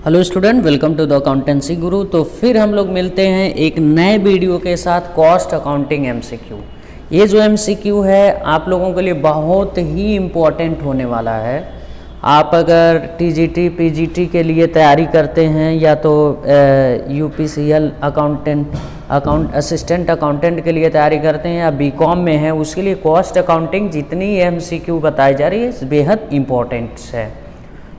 Hello student, welcome to the accountancy guru. तो फिर हम लोग मिलते हैं एक नए वीडियो के साथ कॉस्ट अकाउंटिंग एमसीक्यू। ये जो एमसीक्यू है आप लोगों के लिए बहुत ही इम्पोर्टेंट होने वाला है। आप अगर टीजीटी पीजीटी के लिए तैयारी करते हैं या तो यूपीसीएल अकाउंट असिस्टेंट अकाउंटेंट के लिए तैयारी करते हैं या बीकॉम में है, उसके लिए कॉस्ट अकाउंटिंग जितनी एमसीक्यू बताई जा रही है बेहद इम्पोर्टेंट है।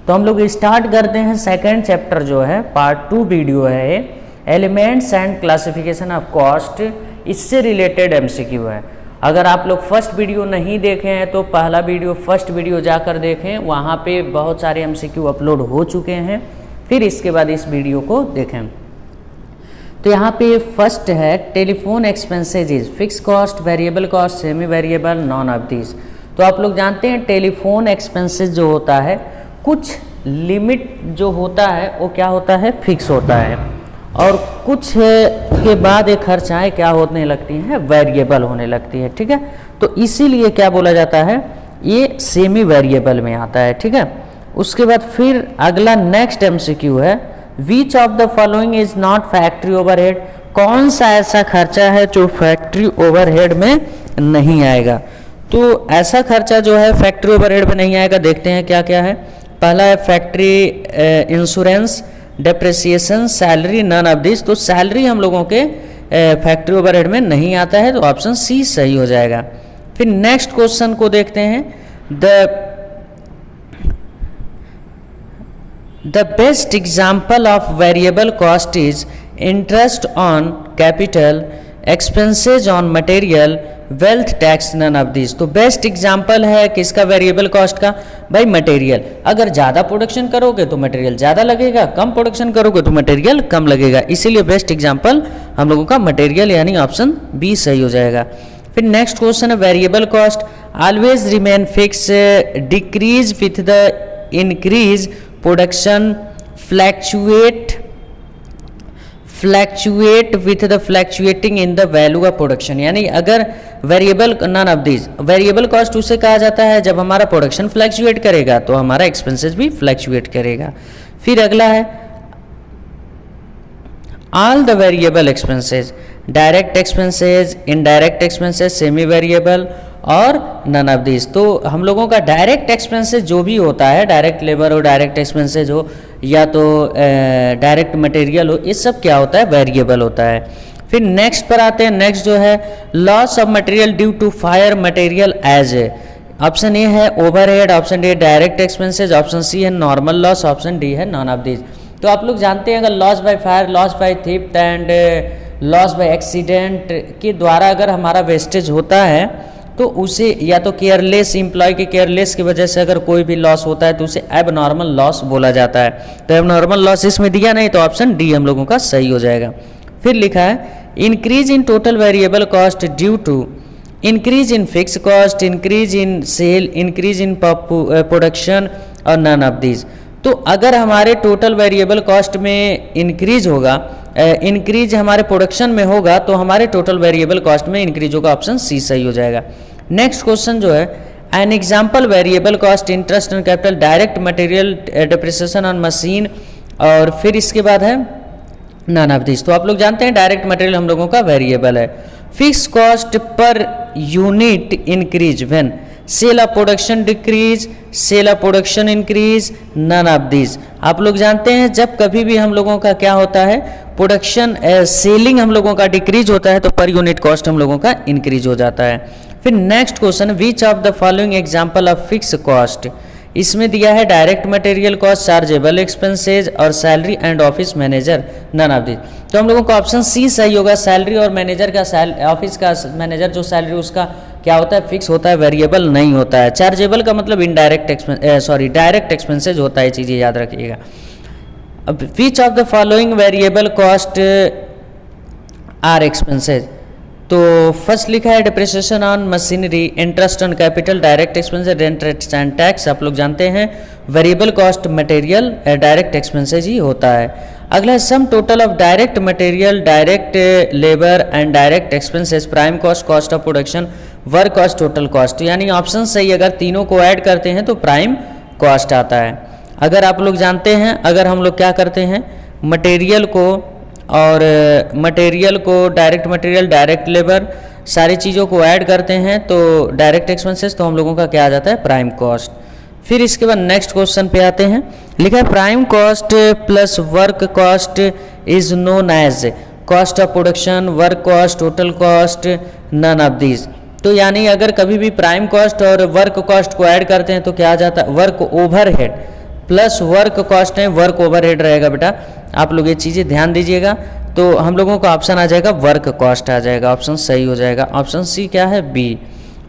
तो हम लोग स्टार्ट करते हैं सेकेंड चैप्टर जो है पार्ट 2 वीडियो है, elements and classification of cost. इससे रिलेटेड एमसीक्यू है। अगर आप लोग फर्स्ट वीडियो नहीं देखे हैं तो पहला वीडियो फर्स्ट वीडियो जाकर देखें, वहाँ पे बहुत सारे एमसीक्यू अपलोड हो चुके हैं। फिर इसके बाद इस वीडियो को देखें। तो यहाँ पे फर्स्ट है telephone expenses, fix cost, variable cost, semi variable, non of this. तो आप लोग जानते हैं टेलीफोन एक्सपेंसेज जो होता है कुछ लिमिट जो होता है वो क्या होता है, फिक्स होता है, और कुछ के बाद एक खर्चाएँ क्या होने लगती हैं, वेरिएबल होने लगती है। ठीक है, तो इसीलिए क्या बोला जाता है, ये सेमी वेरिएबल में आता है। ठीक है, उसके बाद फिर अगला नेक्स्ट एमसीक्यू है, which of the following is not factory overhead. कौन सा ऐसा खर्चा है जो फैक्ट्री ओवरहेड में नहीं आएगा। तो ऐसा खर्चा जो है फैक्ट्री ओवरहेड में नहीं आएगा, देखते हैं क्या क्या है। पहला है factory insurance, depreciation, salary, none of this. तो सैलरी हम लोगों के फैक्ट्री ओवरहेड में नहीं आता है, तो ऑप्शन सी सही हो जाएगा। फिर नेक्स्ट क्वेश्चन को देखते हैं, the best example of variable cost is interest on capital, expenses on material, wealth tax, none of this. तो बेस्ट एग्जाम्पल है किसका, वेरिएबल कॉस्ट का, भाई मटेरियल। अगर ज़्यादा प्रोडक्शन करोगे तो मटेरियल ज़्यादा लगेगा, कम प्रोडक्शन करोगे तो मटेरियल कम लगेगा, इसीलिए बेस्ट एग्जाम्पल हम लोगों का मटेरियल, यानी ऑप्शन बी सही हो जाएगा। फिर नेक्स्ट क्वेश्चन है, variable cost always remain fix, decrease with the increase production, fluctuate with the fluctuating in the value of production. यानी अगर variable, none of this, variable cost उसे कहा जाता है जब हमारा प्रोडक्शन फ्लैक्चुएट करेगा तो हमारा एक्सपेंसेस भी फ्लैक्चुएट करेगा। फिर अगला है all the variable expenses, direct expenses, indirect expenses, semi variable और नन ऑफ दिस। तो हम लोगों का डायरेक्ट एक्सपेंसेस जो भी होता है, डायरेक्ट लेबर हो, डायरेक्ट एक्सपेंसेस हो या तो डायरेक्ट मटेरियल हो, ये सब क्या होता है, वेरिएबल होता है। फिर नेक्स्ट पर आते हैं, नेक्स्ट जो है loss of material due to fire material as A. Option A है overhead, option D direct expenses, option C है नॉर्मल लॉस, ऑप्शन डी है नॉन ऑफ दिस। तो आप लोग जानते हैं अगर loss by fire, loss by theft and loss by accident के द्वारा अगर हमारा वेस्टेज होता है तो उसे या तो केयरलेस, एम्प्लॉय के केयरलेस की वजह से अगर कोई भी लॉस होता है तो उसे एबनॉर्मल लॉस बोला जाता है। तो एबनॉर्मल लॉस इसमें दिया नहीं, तो ऑप्शन डी हम लोगों का सही हो जाएगा। फिर लिखा है increase in total variable cost due to increase in fix cost, increase in sale, increase in production और नन ऑफ दिस। तो अगर हमारे टोटल वेरिएबल कॉस्ट में इंक्रीज होगा, इंक्रीज हमारे प्रोडक्शन में होगा तो हमारे टोटल वेरिएबल कॉस्ट में इंक्रीज होगा, ऑप्शन सी सही हो जाएगा। नेक्स्ट क्वेश्चन जो है, an example variable cost, interest on capital, direct material, depreciation on machine, और फिर इसके बाद है नन ऑफ दिस। तो आप लोग जानते हैं डायरेक्ट मटेरियल हम लोगों का वेरिएबल है। Fix cost per unit increase when sale of production decrease, sale of production increase, none of this. आप लोग जानते हैं जब कभी भी हम लोगों का क्या होता है, प्रोडक्शन सेलिंग हम लोगों का डिक्रीज होता है तो पर यूनिट कॉस्ट हम लोगों का इंक्रीज हो जाता है। फिर next question, which of the following example of fix cost. इसमें दिया है direct material cost, chargeable expenses और salary and office manager, none of this. तो हम लोगों को ऑप्शन सी सही होगा। सैलरी और मैनेजर का, ऑफिस का मैनेजर जो सैलरी उसका क्या होता है, फिक्स होता है, वेरिएबल नहीं होता है। चार्जेबल का मतलब इनडायरेक्ट डायरेक्ट एक्सपेंसेज होता है, चीज़ें याद रखिएगा। अब which of the following variable cost are expenses. तो फर्स्ट लिखा है depreciation on machinery, interest on capital, direct expenses, rent and tax. आप लोग जानते हैं variable cost material direct expenses ही होता है। अगला है sum total of direct material, direct labour and direct expenses, prime cost, cost of production, work cost, total cost. यानी ऑप्शन सही, अगर तीनों को ऐड करते हैं तो प्राइम कॉस्ट आता है। अगर आप लोग जानते हैं, अगर हम लोग क्या करते हैं, मटेरियल को डायरेक्ट मटेरियल, डायरेक्ट लेबर, सारी चीज़ों को ऐड करते हैं तो डायरेक्ट एक्सपेंसेस, तो हम लोगों का क्या आ जाता है, प्राइम कॉस्ट। फिर इसके बाद नेक्स्ट क्वेश्चन पे आते हैं। लिखा है prime cost plus work cost is known as cost of production, work cost, total cost, none of these. तो यानी अगर कभी भी प्राइम कॉस्ट और वर्क कॉस्ट को ऐड करते हैं तो क्या आ जाता है, work overhead plus work cost है, वर्क ओवरहेड रहेगा बेटा। आप लोग ये चीज़ें ध्यान दीजिएगा। तो हम लोगों का ऑप्शन आ जाएगा वर्क कॉस्ट आ जाएगा, ऑप्शन सही हो जाएगा। ऑप्शन सी क्या है, बी।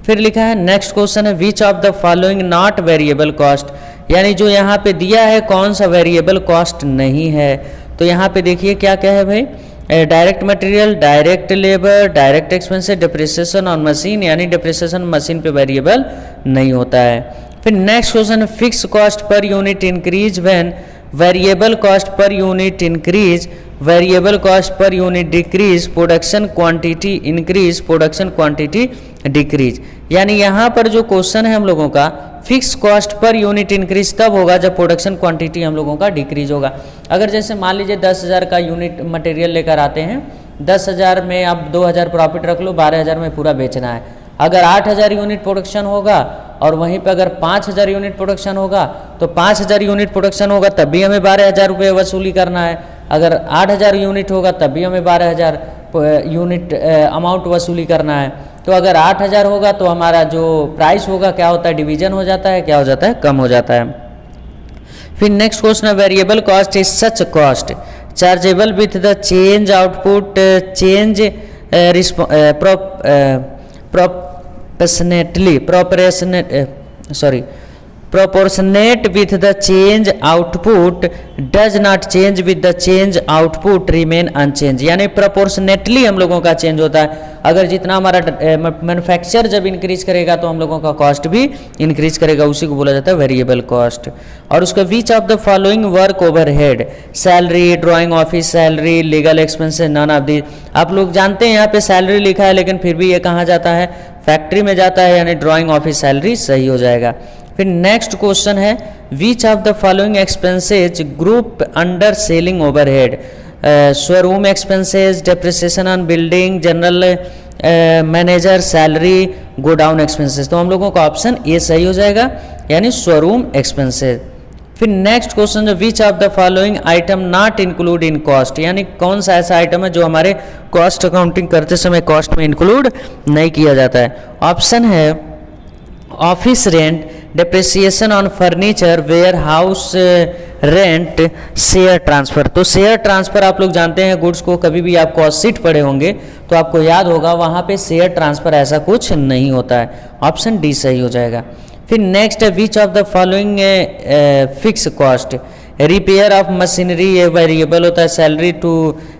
फिर लिखा है नेक्स्ट क्वेश्चन है which of the following not variable cost, यानी जो यहाँ पे दिया है कौन सा वेरिएबल कॉस्ट नहीं है। तो यहाँ पे देखिए क्या क्या है भाई, direct material, direct labour, direct expenses, depreciation on machine, यानी डिप्रिसिएशन मशीन पे वेरिएबल नहीं होता है। फिर next question, fix cost per unit increase when variable cost per unit increase, variable cost per unit decrease, production quantity increase, production quantity decrease. यानी यहाँ पर जो क्वेश्चन है हम लोगों का, fix cost per unit increase तब होगा जब प्रोडक्शन क्वांटिटी हम लोगों का डिक्रीज होगा। अगर जैसे मान लीजिए 10,000 का यूनिट मटेरियल लेकर आते हैं, 10,000 में आप 2,000 प्रॉफिट रख लो, 12,000 में पूरा बेचना है। अगर 8,000 यूनिट प्रोडक्शन होगा और वहीं पे अगर 5,000 यूनिट प्रोडक्शन होगा तो 5,000 यूनिट प्रोडक्शन होगा तब भी हमें 12,000 रुपये वसूली करना है। अगर 8,000 यूनिट होगा तब भी हमें 12,000 यूनिट अमाउंट वसूली करना है। तो अगर 8,000 होगा तो हमारा जो प्राइस होगा क्या होता है, डिवीजन हो जाता है, क्या हो जाता है, कम हो जाता है। फिर नेक्स्ट क्वेश्चन है variable cost is such cost chargeable with the change output, change proportionate with the change output does not change with the change output remain unchanged, यानी proportionately हम लोगों का चेंज होता है। अगर जितना हमारा मैन्युफैक्चर जब इंक्रीज करेगा तो हम लोगों का कॉस्ट भी इंक्रीज करेगा, उसी को बोला जाता है वेरिएबल कॉस्ट। और उसका which of the following work overhead, salary, drawing office salary, legal expenses, none of the. आप लोग जानते हैं यहाँ पे सैलरी लिखा है लेकिन फिर भी ये कहाँ जाता है, फैक्ट्री में जाता है, यानी ड्राइंग ऑफिस सैलरी सही हो जाएगा। फिर नेक्स्ट क्वेश्चन है which of the following expenses group under selling overhead, showroom expenses, depreciation on building, general manager salary, godown expenses. तो हम लोगों का ऑप्शन ए सही हो जाएगा, यानी शोरूम एक्सपेंसेस। फिर नेक्स्ट क्वेश्चन है which of the following item not include in cost, यानी कौन सा ऐसा आइटम है जो हमारे कॉस्ट अकाउंटिंग करते समय कॉस्ट में इंक्लूड नहीं किया जाता है। ऑप्शन है office rent, depreciation on furniture, warehouse rent, share transfer. तो शेयर ट्रांसफर आप लोग जानते हैं गुड्स को, कभी भी आप कॉस्ट शीट पढ़े होंगे तो आपको याद होगा वहाँ पे शेयर ट्रांसफर ऐसा कुछ नहीं होता है। ऑप्शन डी सही हो जाएगा। फिर नेक्स्ट है which of the following fix cost, repair of machinery ये वेरिएबल होता है, सैलरी टू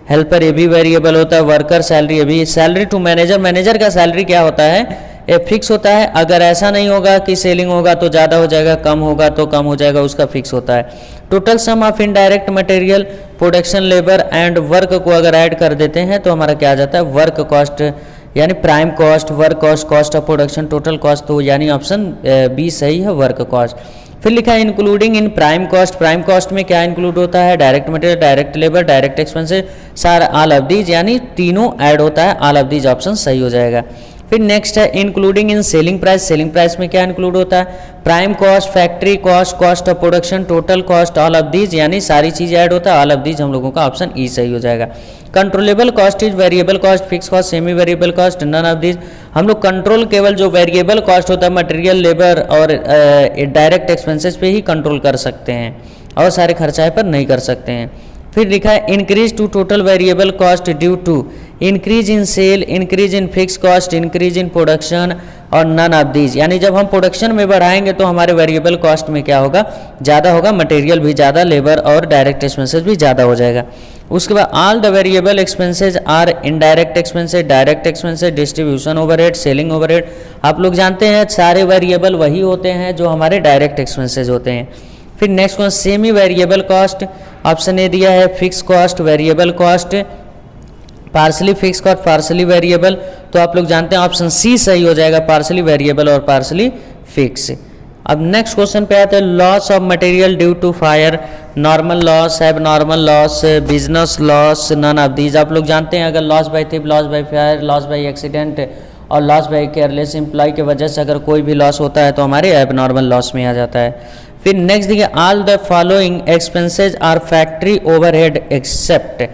हेल्पर ये भी वेरिएबल होता है, वर्कर सैलरी ये भी, सैलरी टू मैनेजर, मैनेजर का सैलरी क्या होता है, ये फिक्स होता है। अगर ऐसा नहीं होगा कि सेलिंग होगा तो ज़्यादा हो जाएगा, कम होगा तो कम हो जाएगा, उसका फिक्स होता है। Total sum of indirect material, production labour and work को अगर ऐड कर देते हैं तो हमारा क्या आ जाता है, वर्क कॉस्ट, यानी prime cost, work cost, cost of production, total cost. तो यानी ऑप्शन बी सही है, वर्क कॉस्ट। फिर लिखा है including in prime cost, prime cost में क्या इंक्लूड होता है, direct material, direct labour, direct expenses, सारा ऑल ऑफ दीज, यानी तीनों ऐड होता है, ऑल ऑफ दीज ऑप्शन सही हो जाएगा। फिर नेक्स्ट है including in selling price, selling price में क्या इंक्लूड होता है, prime cost, factory cost, cost of production, total cost, all of these, यानी सारी चीज़ ऐड होता है, ऑल ऑफ दीज हम लोगों का ऑप्शन ई सही हो जाएगा। Controllable cost is variable cost, fixed cost, semi variable cost, none of these. हम लोग कंट्रोल केवल जो वेरिएबल कॉस्ट होता है मटेरियल, लेबर और डायरेक्ट एक्सपेंसेस पे ही कंट्रोल कर सकते हैं और सारे खर्चाए पर नहीं कर सकते हैं। फिर लिखा है increase to total variable cost due to increase in sale, increase in fix cost, increase in production और नन ऑफ दीज, यानी जब हम प्रोडक्शन में बढ़ाएंगे तो हमारे वेरिएबल कॉस्ट में क्या होगा, ज़्यादा होगा, मटेरियल भी ज़्यादा, लेबर और डायरेक्ट एक्सपेंसेस भी ज़्यादा हो जाएगा। उसके बाद all the variable expenses are indirect expenses, direct expenses, distribution overhead, selling overhead. आप लोग जानते हैं सारे वेरिएबल वही होते हैं जो हमारे डायरेक्ट एक्सपेंसेस होते हैं। फिर next one semi variable cost, option A दिया है fix cost, variable cost, partly fixed cost, partly variable. तो आप लोग जानते हैं ऑप्शन सी सही हो जाएगा, पार्सली वेरिएबल और पार्सली फिक्स। अब नेक्स्ट क्वेश्चन पे आते हैं, loss of material due to fire, normal loss, abnormal loss, business loss, none of these. आप लोग जानते हैं अगर loss by theft, loss by fire, loss by accident और लॉस बाय केयरलेस एम्प्लॉय की वजह से अगर कोई भी लॉस होता है तो हमारे एब नॉर्मल लॉस में आ जाता है। फिर नेक्स्ट देखिए, all the following expenses are factory overhead except,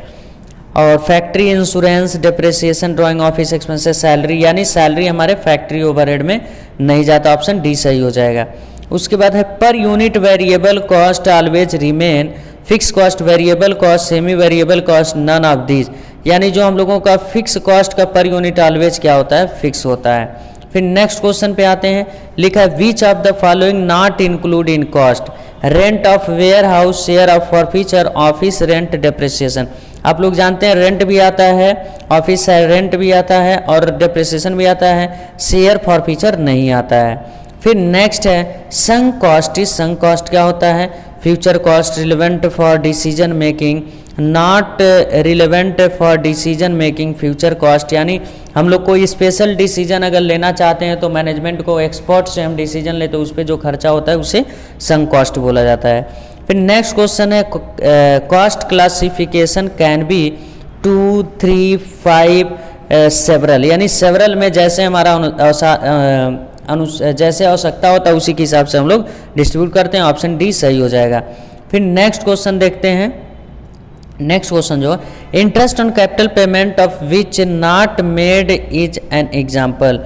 और factory insurance, depreciation, drawing office expenses, salary, यानी सैलरी हमारे फैक्ट्री ओवरहेड में नहीं जाता, ऑप्शन डी सही हो जाएगा। उसके बाद है per unit variable cost always remain, fixed cost, variable cost, semi variable cost, none of these, यानी जो हम लोगों का फिक्स कॉस्ट का पर यूनिट ऑलवेज क्या होता है, फिक्स होता है। फिर नेक्स्ट क्वेश्चन पे आते हैं, लिखा है which of the following not include in cost, rent of warehouse, share of forfeiture, office rent, depreciation. आप लोग जानते हैं रेंट भी आता है, ऑफिस रेंट भी आता है और डिप्रिसिएशन भी आता है, शेयर फॉरफीचर नहीं आता है। फिर नेक्स्ट है संक कॉस्ट, संक कॉस्ट क्या होता है, future cost, relevant for decision making, not relevant for decision making, future cost, यानी हम लोग कोई स्पेशल डिसीजन अगर लेना चाहते हैं तो मैनेजमेंट को एक्सपर्ट से हम डिसीजन लेते हैं, उस पर जो खर्चा होता है उसे संक कॉस्ट बोला जाता है। फिर नेक्स्ट क्वेश्चन है cost classification can be 2, 3, 5 several, यानी सेवरल में जैसे हमारा जैसे आवश्यकता होता है उसी के हिसाब से हम लोग डिस्ट्रीब्यूट करते हैं, ऑप्शन डी सही हो जाएगा। फिर नेक्स्ट क्वेश्चन देखते हैं, नेक्स्ट क्वेश्चन जो है interest on capital payment of which not made is an example,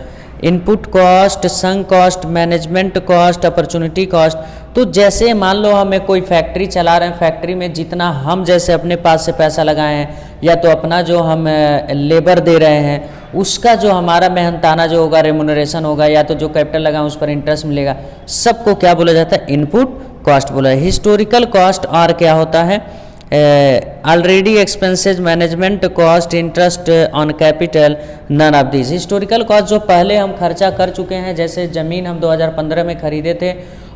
input cost, sunk cost, management cost, opportunity cost. तो जैसे मान लो हमें कोई फैक्ट्री चला रहे हैं, फैक्ट्री में जितना हम जैसे अपने पास से पैसा लगाए हैं या तो अपना जो हम लेबर दे रहे हैं उसका जो हमारा मेहनताना जो होगा रेमुनरेशन होगा या तो जो कैपिटल लगा उस पर इंटरेस्ट मिलेगा, सबको क्या बोला जाता है, इनपुट कॉस्ट बोला है। हिस्टोरिकल कॉस्ट और क्या होता है, already expenses, management cost, interest on capital, none of this. Historical cost जो पहले हम खर्चा कर चुके हैं, जैसे ज़मीन हम 2015 में खरीदे थे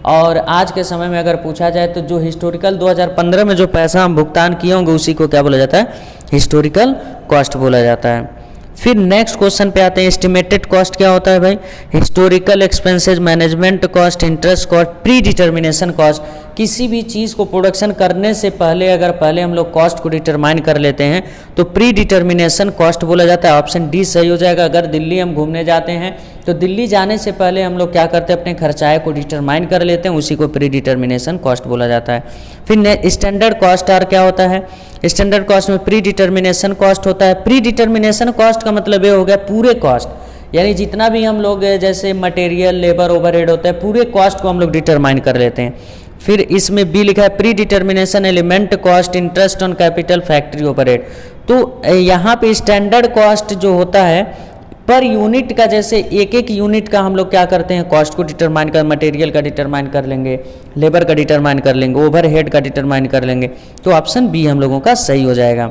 और आज के समय में अगर पूछा जाए तो जो हिस्टोरिकल 2015 में जो पैसा हम भुगतान किए होंगे उसी को क्या बोला जाता है, हिस्टोरिकल कॉस्ट बोला जाता है। फिर नेक्स्ट क्वेश्चन पे आते हैं, एस्टिमेटेड कॉस्ट क्या होता है भाई, historical expenses, management cost, interest cost, pre determination cost. किसी भी चीज़ को प्रोडक्शन करने से पहले अगर पहले हम लोग कॉस्ट को डिटरमाइन कर लेते हैं तो प्री डिटर्मिनेशन कॉस्ट बोला जाता है, ऑप्शन डी सही हो जाएगा। अगर दिल्ली हम घूमने जाते हैं तो दिल्ली जाने से पहले हम लोग क्या करते हैं, अपने खर्चाए को डिटरमाइन कर लेते हैं, उसी को प्री डिटर्मिनेशन कॉस्ट बोला जाता है। फिर स्टैंडर्ड कॉस्ट आर क्या होता है, स्टैंडर्ड कॉस्ट में प्री डिटर्मिनेशन कॉस्ट होता है। प्री डिटर्मिनेशन कॉस्ट का मतलब ये हो गया पूरे कॉस्ट, यानी जितना भी हम लोग जैसे मटेरियल, लेबर, ओवरहेड होता है, पूरे कॉस्ट को हम लोग डिटरमाइन कर लेते हैं। फिर इसमें बी लिखा है pre determination element cost, interest on capital, factory overhead. तो यहाँ पे स्टैंडर्ड कॉस्ट जो होता है पर यूनिट का, जैसे एक एक यूनिट का हम लोग क्या करते हैं, कॉस्ट को डिटरमाइन कर, मटेरियल का डिटरमाइन कर लेंगे, लेबर का डिटरमाइन कर लेंगे, ओवरहेड का डिटरमाइन कर लेंगे, तो ऑप्शन बी हम लोगों का सही हो जाएगा।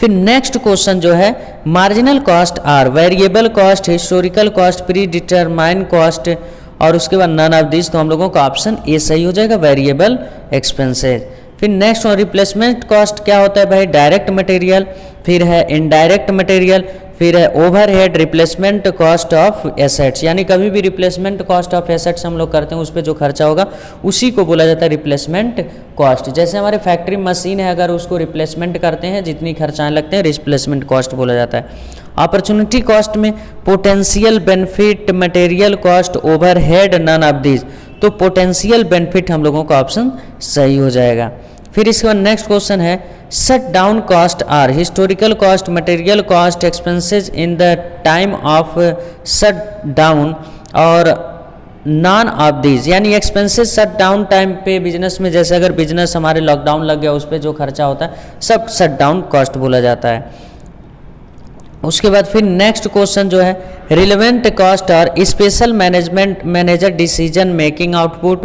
फिर नेक्स्ट क्वेश्चन जो है marginal cost are variable cost, historical cost, predetermine cost और उसके बाद नन ऑफ दिस, तो हम लोगों का ऑप्शन ए सही हो जाएगा, वेरिएबल एक्सपेंसेस। फिर नेक्स्ट रिप्लेसमेंट कॉस्ट क्या होता है भाई, डायरेक्ट मटेरियल, फिर है इनडायरेक्ट मटेरियल, फिर है overhead, replacement cost of assets, यानी कभी भी रिप्लेसमेंट कॉस्ट ऑफ एसेट्स हम लोग करते हैं उस पर जो खर्चा होगा उसी को बोला जाता है रिप्लेसमेंट कॉस्ट। जैसे हमारे फैक्ट्री मशीन है, अगर उसको रिप्लेसमेंट करते हैं जितनी खर्चाएं लगते हैं रिप्लेसमेंट कॉस्ट बोला जाता है। अपॉर्चुनिटी कॉस्ट में potential benefit, material cost, overhead, none of this, तो पोटेंशियल बेनिफिट हम लोगों का ऑप्शन सही हो जाएगा। फिर इसके बाद नेक्स्ट क्वेश्चन है shutdown cost are historical cost, material cost, expenses in the time of shutdown और नॉन ऑफ दिस, यानी एक्सपेंसेस शट डाउन टाइम पे बिजनेस में, जैसे अगर बिजनेस हमारे लॉकडाउन लग गया उस पर जो खर्चा होता है सब शट डाउन कॉस्ट बोला जाता है। उसके बाद फिर नेक्स्ट क्वेश्चन जो है रिलेवेंट कॉस्ट और special management, manager decision making, output,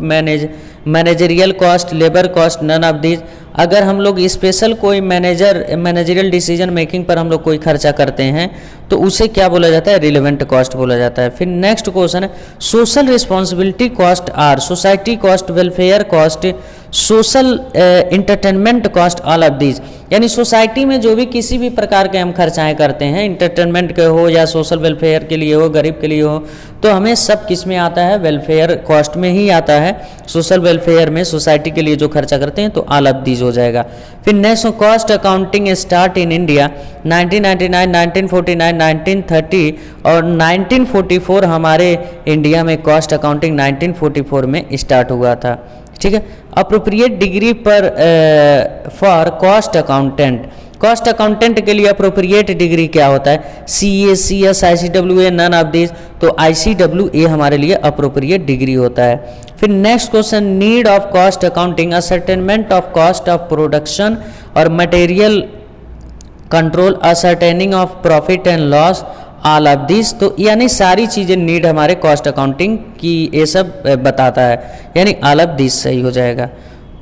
managerial cost, labour cost, none of this. अगर हम लोग स्पेशल कोई मैनेजरियल डिसीजन मेकिंग पर हम लोग कोई खर्चा करते हैं तो उसे क्या बोला जाता है, रिलेवेंट कॉस्ट बोला जाता है। फिर नेक्स्ट क्वेश्चन है social responsibility cost our society cost, welfare cost, social entertainment cost, all of these, यानी सोसाइटी में जो भी किसी भी प्रकार के हम खर्चाएँ करते हैं, इंटरटेनमेंट के हो या सोशल वेलफेयर के लिए हो, गरीब के लिए हो, तो हमें सब किस में आता है, वेलफेयर कॉस्ट में ही आता है। सोशल वेलफेयर में सोसाइटी के लिए जो खर्चा करते हैं तो ऑल ऑफ दीज हो जाएगा। फिर next cost accounting start in India 1999, 1949, 1930 और 1944। हमारे इंडिया में कॉस्ट अकाउंटिंग 1944 में स्टार्ट हुआ था। ठीक है। अप्रोप्रिएट डिग्री पर for cost accountant, cost accountant के लिए अप्रोप्रिएट डिग्री क्या होता है, CA, CS, ICWA, none of this, तो ICWA हमारे लिए अप्रोप्रिएट डिग्री होता है। फिर next question, need of cost accounting, ascertainment of cost of production और material control, ascertaining of profit and loss, all of this, तो यानी सारी चीज़ें नीड हमारे कॉस्ट अकाउंटिंग की ये सब बताता है, यानी ऑल ऑफ दिस सही हो जाएगा।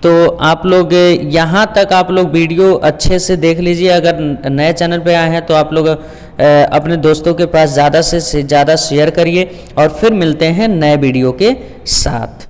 तो आप लोग यहाँ तक आप लोग वीडियो अच्छे से देख लीजिए। अगर नए चैनल पे आए हैं तो आप लोग अपने दोस्तों के पास ज़्यादा से ज़्यादा शेयर करिए और फिर मिलते हैं नए वीडियो के साथ।